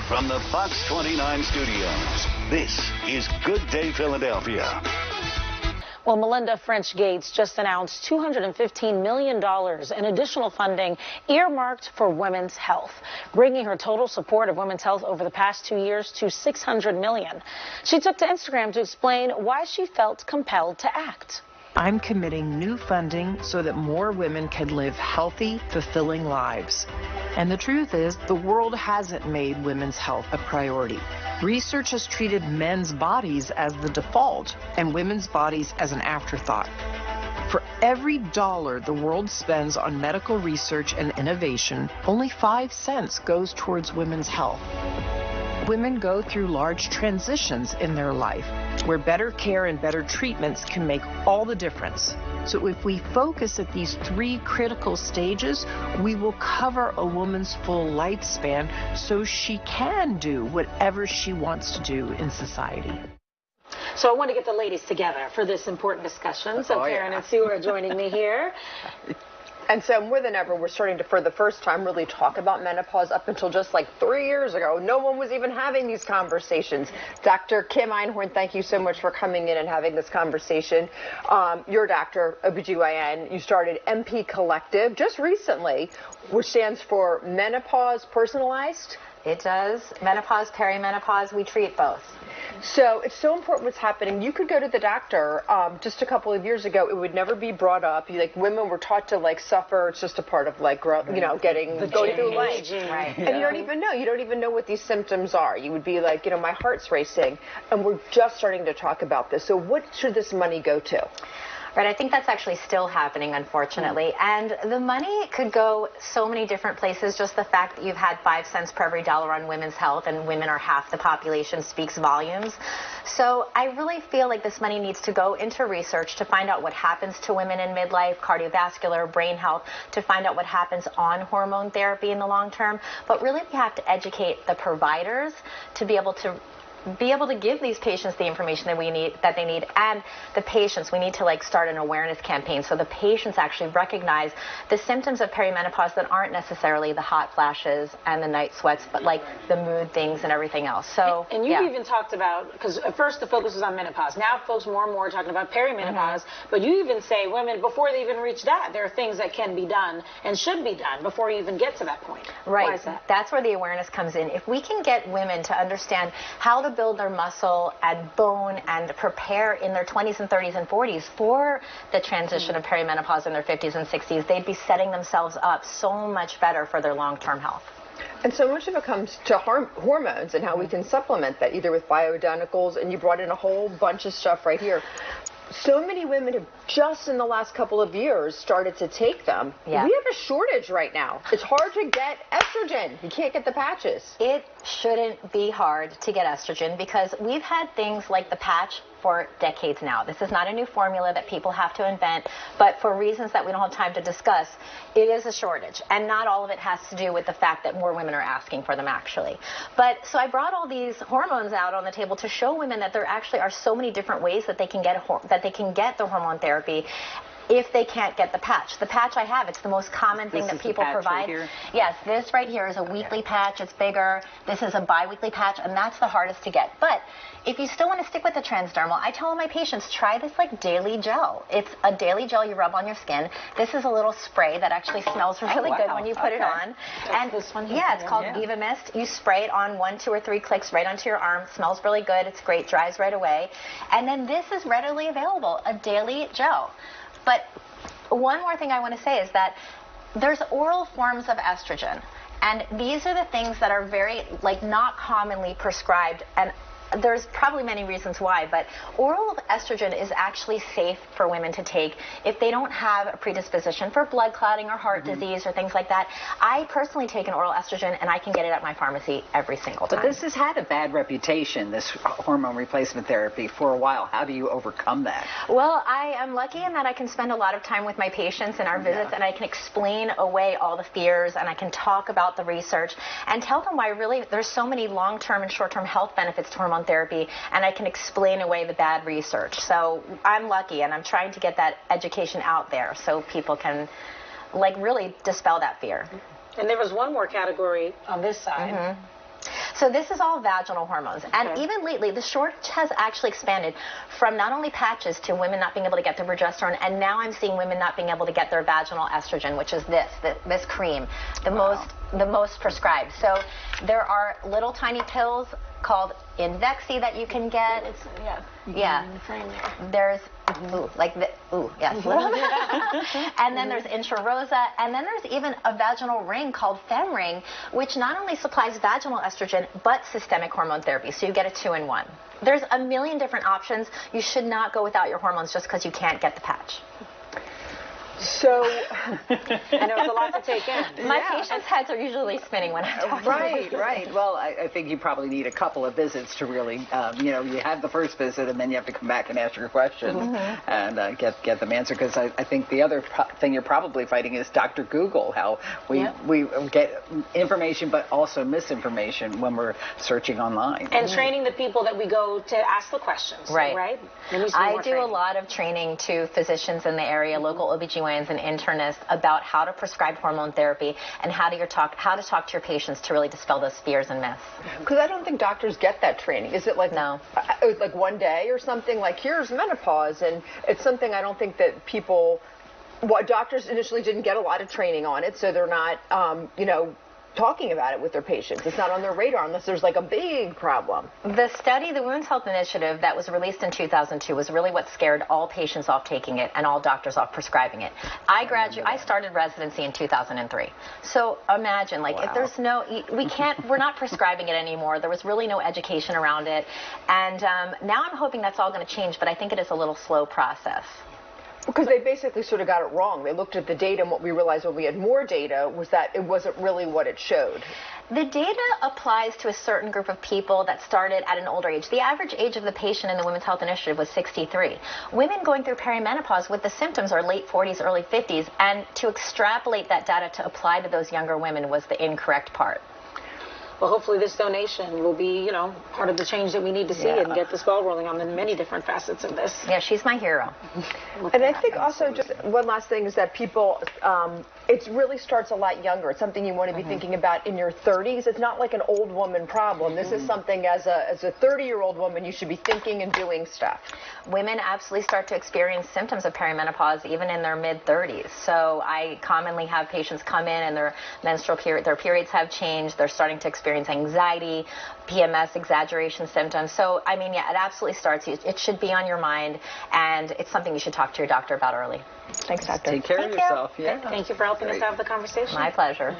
From the Fox 29 studios, this is Good Day Philadelphia. Well, Melinda French Gates just announced $215 million in additional funding earmarked for women's health, bringing her total support of women's health over the past 2 years to $600 million. She took to Instagram to explain why she felt compelled to act. I'm committing new funding so that more women can live healthy, fulfilling lives. And the truth is, the world hasn't made women's health a priority. Research has treated men's bodies as the default and women's bodies as an afterthought. For every dollar the world spends on medical research and innovation, only 5 cents goes towards women's health. Women go through large transitions in their life where better care and better treatments can make all the difference. So if we focus at these 3 critical stages, we will cover a woman's full lifespan so she can do whatever she wants to do in society. So I want to get the ladies together for this important discussion. So Karen and Sue are joining me here. And so more than ever, we're starting to, for the first time, really talk about menopause. Up until just like 3 years ago, no one was even having these conversations. Dr. Kim Einhorn, thank you so much for coming in and having this conversation. You're a doctor, OBGYN. You started MP Collective just recently, which stands for Menopause Personalized. It does. Menopause, perimenopause, we treat both. So it's so important what's happening. You could go to the doctor just a couple of years ago. It would never be brought up. Women were taught to suffer. It's just a part of going through life. Right. And you don't even know. You don't even know what these symptoms are. You would be like, my heart's racing. And we're just starting to talk about this. So what should this money go to? Right, I think that's actually still happening, unfortunately. And the money could go so many different places. Just the fact that you've had 5 cents per every dollar on women's health, and women are half the population, speaks volumes. So I really feel like this money needs to go into research to find out what happens to women in midlife, cardiovascular, brain health, to find out what happens on hormone therapy in the long term. But really, we have to educate the providers to be able to give these patients the information that they need, and the patients. We need to start an awareness campaign so the patients actually recognize the symptoms of perimenopause that aren't necessarily the hot flashes and the night sweats, but the mood things and everything else. So and you've even talked about, because at first the focus was on menopause. Now folks more and more are talking about perimenopause, but you even say women, before they even reach that, there are things that can be done and should be done before you even get to that point. Right. Why is that? That's where the awareness comes in. If we can get women to understand how to build their muscle and bone and prepare in their 20s and 30s and 40s for the transition of perimenopause in their 50s and 60s, they'd be setting themselves up so much better for their long-term health. And so much of it comes to hormones and how we can supplement that, either with bioidenticals, and you brought in a whole bunch of stuff right here. So many women have just in the last couple of years started to take them. Yeah. We have a shortage right now. It's hard to get estrogen. You can't get the patches. It shouldn't be hard to get estrogen because we've had things like the patch for decades now. This is not a new formula that people have to invent, but for reasons that we don't have time to discuss, it is a shortage. And not all of it has to do with the fact that more women are asking for them, actually. But so I brought all these hormones out on the table to show women that there actually are so many different ways that they can get the hormone therapy if they can't get the patch. The patch I have, it's the most common thing that people provide. Right, yes, this right here is a weekly patch. It's bigger. This is a bi-weekly patch, and that's the hardest to get. But if you still want to stick with the transdermal, I tell my patients, try this daily gel. It's a daily gel you rub on your skin. This is a little spray that actually smells really good when you put it on. And this one here. Yeah, it's called Viva Mist. You spray it on 1, 2, or 3 clicks right onto your arm. Smells really good. It's great. Dries right away. And then this is readily available, a daily gel. But one more thing I want to say is that there's oral forms of estrogen, and these are the things that are very not commonly prescribed, and there's probably many reasons why, but oral estrogen is actually safe for women to take if they don't have a predisposition for blood clotting or heart disease or things like that. I personally take an oral estrogen, and I can get it at my pharmacy every single time. But this has had a bad reputation, this hormone replacement therapy, for a while. How do you overcome that? Well, I am lucky in that I can spend a lot of time with my patients in our visits, and I can explain away all the fears, and I can talk about the research and tell them why really there's so many long-term and short-term health benefits to hormone therapy, and I can explain away the bad research. So I'm lucky, and I'm trying to get that education out there so people can really dispel that fear. And there was one more category on this side. So this is all vaginal hormones. And even lately, the shortage has actually expanded from not only patches to women not being able to get their progesterone, and now I'm seeing women not being able to get their vaginal estrogen, which is this cream, the most prescribed. So there are little tiny pills called Invexi that you can get. There's and then there's Intrarosa, and then there's even a vaginal ring called Femring, which not only supplies vaginal estrogen but systemic hormone therapy. So you get a 2-in-1. There's a million different options. You should not go without your hormones just because you can't get the patch. So, I know it's a lot to take in. My patients' heads are usually spinning when I talk. Right. Well, I think you probably need a couple of visits to really, you have the first visit and then you have to come back and ask your questions and get them answered. Because I think the other thing you're probably fighting is Dr. Google, how we get information but also misinformation when we're searching online. And training the people that we go to ask the questions. Right? I do a lot of training to physicians in the area, local OBGYNs and internists, about how to prescribe hormone therapy and how to talk to your patients to really dispel those fears and myths. Because I don't think doctors get that training. Is it like like one day or something? Like, here's menopause, and it's something I don't think that people. Doctors initially didn't get a lot of training on it, so they're not, talking about it with their patients. It's not on their radar unless there's like a big problem. The study, the Women's Health Initiative, that was released in 2002 was really what scared all patients off taking it and all doctors off prescribing it. I started residency in 2003. So imagine, if there's we're not prescribing it anymore. There was really no education around it. And now I'm hoping that's all going to change, but I think it is a little slow process. Because they basically sort of got it wrong. They looked at the data, and what we realized when we had more data was that it wasn't really what it showed. The data applies to a certain group of people that started at an older age. The average age of the patient in the Women's Health Initiative was 63. Women going through perimenopause with the symptoms are late 40s, early 50s, and to extrapolate that data to apply to those younger women was the incorrect part. Well, hopefully this donation will be, part of the change that we need to see and get this ball rolling on the many different facets of this. Yeah, she's my hero. And I think also just one last thing is that people, it really starts a lot younger. It's something you want to be thinking about in your 30s. It's not like an old woman problem. This is something as a 30-year-old woman you should be thinking and doing stuff. Women absolutely start to experience symptoms of perimenopause even in their mid-30s. So I commonly have patients come in and their their periods have changed. They're starting to experience anxiety, PMS, exaggeration symptoms. So, it absolutely starts. It should be on your mind, and it's something you should talk to your doctor about early. Thanks, doctor. Take care of yourself. Yeah. Thank you for helping us have the conversation. My pleasure.